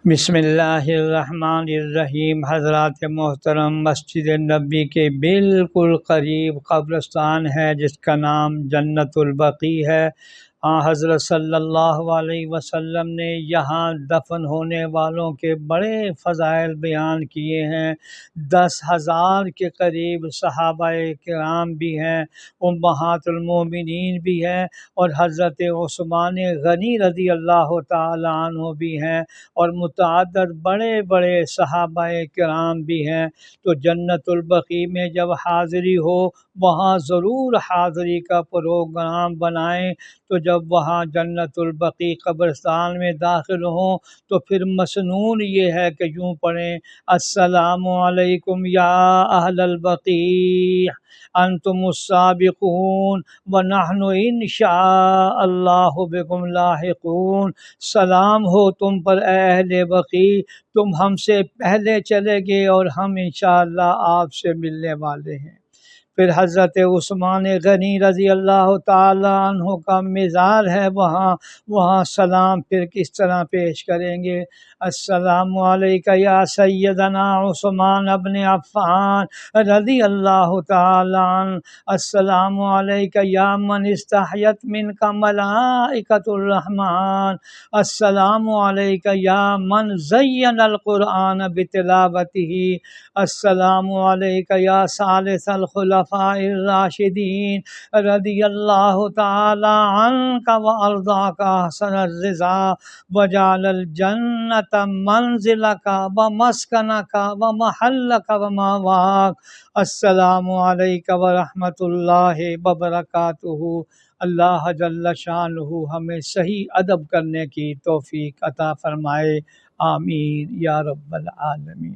بسم اللہ الرحمن الرحیم۔ حضرات محترم، مسجد نبی کے بالکل قریب قبرستان ہے جس کا نام جنت البقیع ہے۔ حضرت صلی اللہ علیہ وسلم نے یہاں دفن ہونے والوں کے بڑے فضائل بیان کیے ہیں۔ 10,000 کے قریب صحابہ کرام بھی ہیں، امہات المومنین بھی ہیں، اور حضرت عثمان غنی رضی اللہ تعالیٰ عنہ بھی ہیں، اور متعدد بڑے بڑے صحابہ کرام بھی ہیں۔ تو جنت البقیع میں جب حاضری ہو وہاں ضرور حاضری کا پروگرام بنائیں۔ تو جب وہاں جنت البقیع قبرستان میں داخل ہوں تو پھر مسنون یہ ہے کہ یوں پڑھیں: السلام علیکم یا اہل البقیع انتم السابقون ونحن انشاء اللہ بکم لاحقون۔ سلام ہو تم پر اے اہل بقیع، تم ہم سے پہلے چلے گئے اور ہم انشاءاللہ آپ سے ملنے والے ہیں۔ پھر حضرت عثمان غنی رضی اللہ تعالیٰ عنہ کا مزار ہے وہاں سلام پھر کس طرح پیش کریں گے: السلام علیکہ یا سیدنا عثمان ابن عفان رضی اللہ تعالیٰ عنہ۔ السلام علیکہ یا من استحیت منک ملائکۃ الرحمن۔ السلام علیکہ یا من زین القرآن بتلاوتہ۔ السلام علیکہ یا ثالث الخلفاء الراشدین رضی اللہ تعالی عنک وارضاک احسن الرضا وجعل الجنۃ منزلک ومسکنک ومحلک ومأواک۔ السلام علیکم ورحمۃ اللہ وبرکاتہ۔ اللہ جل شانہ ہمیں صحیح ادب کرنے کی توفیق عطا فرمائے، آمین یا رب العالمین۔